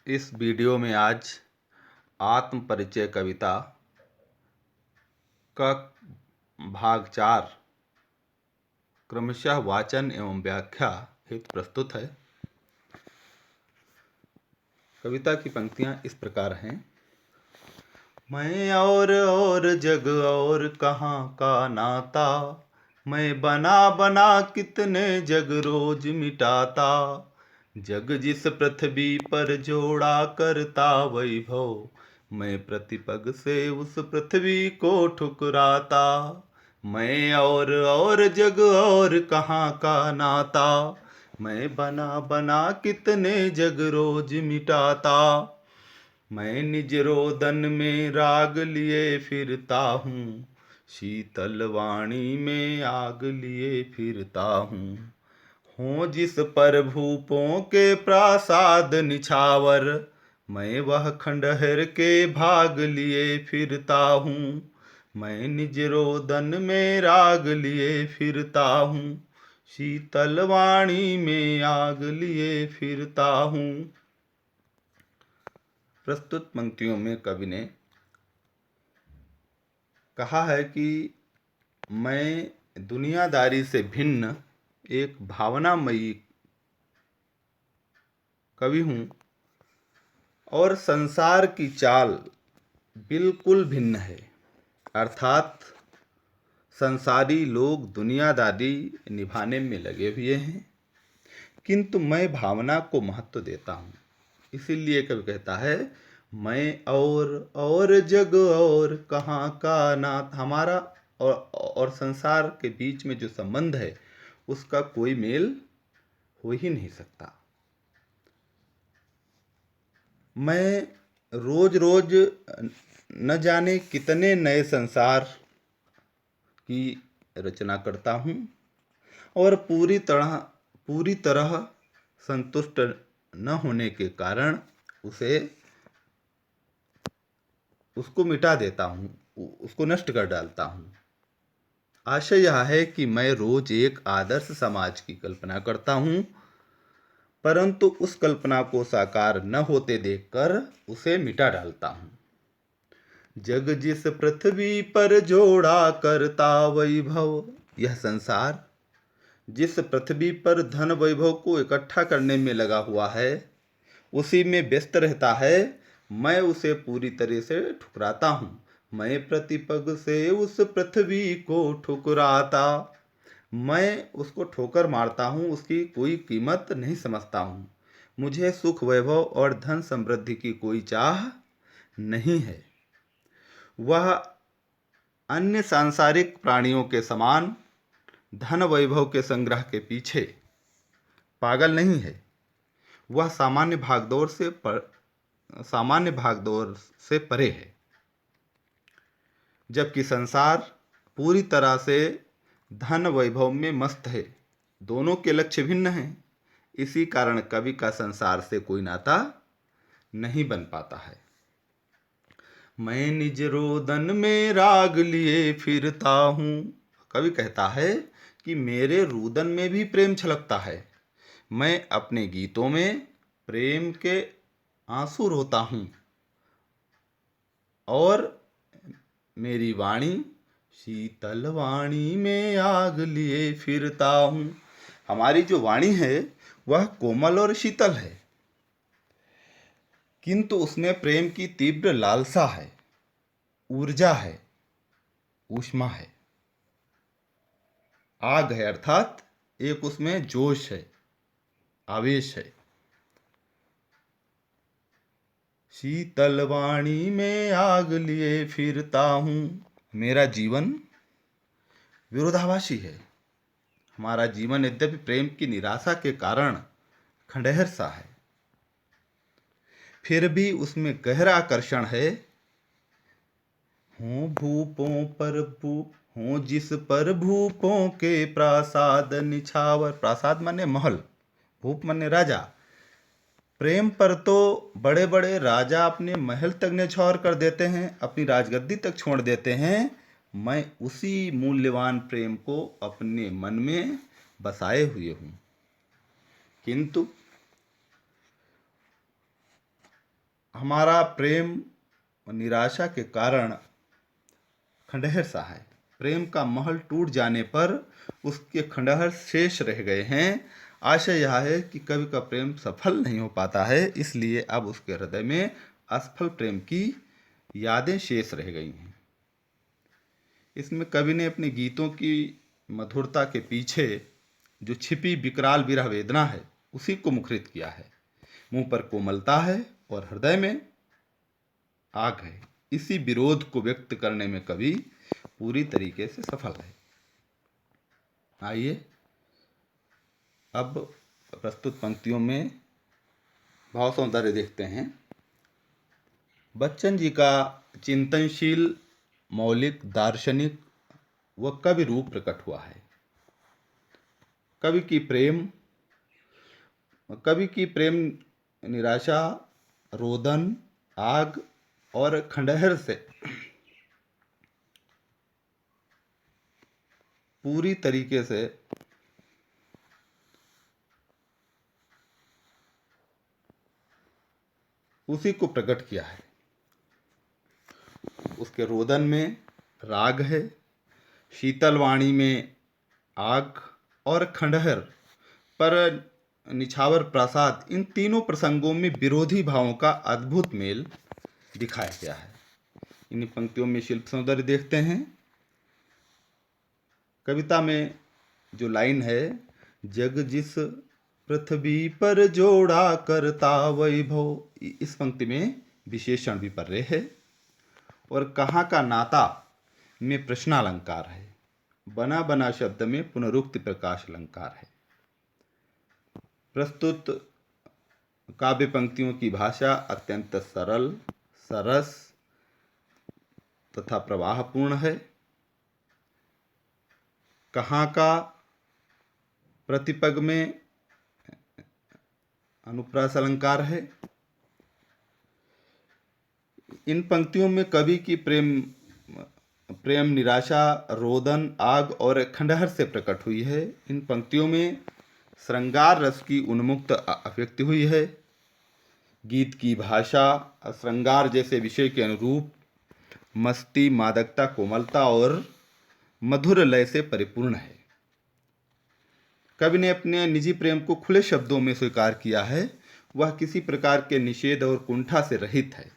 इस वीडियो में आज आत्म परिचय कविता का भाग 4 क्रमशः वाचन एवं व्याख्या हेतु प्रस्तुत है। कविता की पंक्तियां इस प्रकार हैं। मैं और जग और कहाँ का नाता, मैं बना बना कितने जग रोज मिटाता। जग जिस पृथ्वी पर जोड़ा करता वैभव, मैं प्रतिपग से उस पृथ्वी को ठुकराता। मैं और जग और कहाँ का नाता, मैं बना बना कितने जग रोज मिटाता। मैं निज रोदन में राग लिए फिरता हूँ, शीतल वाणी में आग लिए फिरता हूँ। हों जिस पर भूपों के प्रासाद निछावर, मैं वह खंडहर के भाग लिए फिरता हूँ। मैं निज रोदन में राग लिए फिरता हूँ, शीतल वाणी में आग लिए फिरता हूँ। प्रस्तुत पंक्तियों में कवि ने कहा है कि मैं दुनियादारी से भिन्न एक भावनामयी कवि हूँ और संसार की चाल बिल्कुल भिन्न है। अर्थात संसारी लोग दुनियादारी निभाने में लगे हुए हैं, किंतु मैं भावना को महत्व देता हूँ। इसीलिए कवि कहता है मैं और जग और कहाँ का नाथ। हमारा और संसार के बीच में जो संबंध है उसका कोई मेल हो ही नहीं सकता। मैं रोज रोज न जाने कितने नए संसार की रचना करता हूँ और पूरी तरह संतुष्ट न होने के कारण उसको मिटा देता हूँ, उसको नष्ट कर डालता हूँ। आशय यह है कि मैं रोज एक आदर्श समाज की कल्पना करता हूँ, परंतु उस कल्पना को साकार न होते देखकर उसे मिटा डालता हूँ। जग जिस पृथ्वी पर जोड़ा करता वैभव, यह संसार जिस पृथ्वी पर धन वैभव को इकट्ठा करने में लगा हुआ है, उसी में व्यस्त रहता है, मैं उसे पूरी तरह से ठुकराता हूँ। मैं प्रतिपग से उस पृथ्वी को ठुकराता। मैं उसको ठोकर मारता हूँ, उसकी कोई कीमत नहीं समझता हूँ। मुझे सुख वैभव और धन समृद्धि की कोई चाह नहीं है। वह अन्य सांसारिक प्राणियों के समान धन वैभव के संग्रह के पीछे पागल नहीं है। वह सामान्य भागदौड़ से परे है, जबकि संसार पूरी तरह से धन वैभव में मस्त है। दोनों के लक्ष्य भिन्न हैं। इसी कारण कवि का संसार से कोई नाता नहीं बन पाता है। मैं निज रोदन में राग लिए फिरता हूँ। कवि कहता है कि मेरे रुदन में भी प्रेम छलकता है। मैं अपने गीतों में प्रेम के आंसू रोता हूँ और मेरी वाणी शीतल वाणी में आग लिए फिरता हूँ। हमारी जो वाणी है वह कोमल और शीतल है, किंतु उसमें प्रेम की तीव्र लालसा है, ऊर्जा है, ऊष्मा है, आग है। अर्थात एक उसमें जोश है, आवेश है। शीतल वाणी में आग लिए फिरता हूँ। मेरा जीवन विरोधाभासी है। हमारा जीवन यद्यपि प्रेम की निराशा के कारण खंडहर सा है, फिर भी उसमें गहरा आकर्षण है। हों जिस पर भूपों के प्रासाद निछावर। प्रासाद माने महल, भूप माने राजा। प्रेम पर तो बड़े बड़े राजा अपने महल तक न्यौछावर कर देते हैं, अपनी राजगद्दी तक छोड़ देते हैं। मैं उसी मूल्यवान प्रेम को अपने मन में बसाए हुए हूँ, किंतु हमारा प्रेम निराशा के कारण खंडहर सा है। प्रेम का महल टूट जाने पर उसके खंडहर शेष रह गए हैं। आशय यह है कि कवि का प्रेम सफल नहीं हो पाता है, इसलिए अब उसके हृदय में असफल प्रेम की यादें शेष रह गई हैं। इसमें कवि ने अपने गीतों की मधुरता के पीछे जो छिपी विकराल विरह वेदना है उसी को मुखरित किया है। मुंह पर कोमलता है और हृदय में आग है। इसी विरोध को व्यक्त करने में कवि पूरी तरीके से सफल है। आइए अब प्रस्तुत पंक्तियों में भाव सौंदर्य देखते हैं। बच्चन जी का चिंतनशील, मौलिक, दार्शनिक व कवि रूप प्रकट हुआ है। कवि की प्रेम निराशा, रोदन, आग और खंडहर से पूरी तरीके से उसी को प्रकट किया है। उसके रोदन में राग है, शीतल वाणी में आग और खंडहर पर निछावर प्रसाद, इन तीनों प्रसंगों में विरोधी भावों का अद्भुत मेल दिखाया गया है। इन पंक्तियों में शिल्प सौंदर्य देखते हैं। कविता में जो लाइन है, जग जिस पृथ्वी पर जोड़ा करता वैभव, इस पंक्ति में विशेषण विपर्य है। और कहाँ का नाता में प्रश्नालंकार है। बना बना शब्द में पुनरुक्ति प्रकाश अलंकार है। प्रस्तुत काव्य पंक्तियों की भाषा अत्यंत सरल, सरस तथा प्रवाहपूर्ण है। कहाँ का प्रतिपग में अनुप्रास अलंकार है। इन पंक्तियों में कवि की प्रेम निराशा, रोदन, आग और खंडहर से प्रकट हुई है। इन पंक्तियों में श्रृंगार रस की उन्मुक्त अभिव्यक्ति हुई है। गीत की भाषा श्रृंगार जैसे विषय के अनुरूप मस्ती, मादकता, कोमलता और मधुर लय से परिपूर्ण है। कवि ने अपने निजी प्रेम को खुले शब्दों में स्वीकार किया है। वह किसी प्रकार के निषेध और कुंठा से रहित है।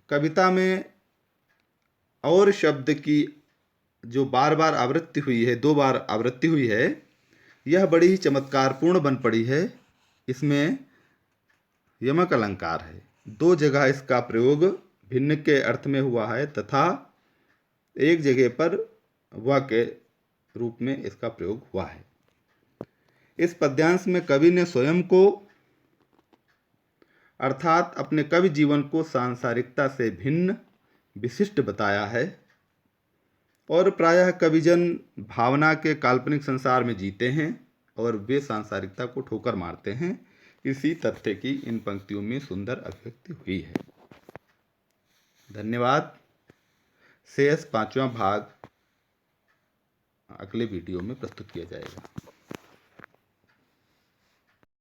कविता में और शब्द की जो बार बार आवृत्ति हुई है, 2 बार आवृत्ति हुई है, यह बड़ी ही चमत्कारपूर्ण बन पड़ी है। इसमें यमक अलंकार है। 2 जगह इसका प्रयोग भिन्न के अर्थ में हुआ है तथा एक जगह पर व के रूप में इसका प्रयोग हुआ है। इस पद्यांश में कवि ने स्वयं को अर्थात अपने कवि जीवन को सांसारिकता से भिन्न, विशिष्ट बताया है। और प्रायः कविजन भावना के काल्पनिक संसार में जीते हैं और वे सांसारिकता को ठोकर मारते हैं। इसी तथ्य की इन पंक्तियों में सुंदर अभिव्यक्ति हुई है। धन्यवाद। शेष 5वां भाग अगले वीडियो में प्रस्तुत किया जाएगा।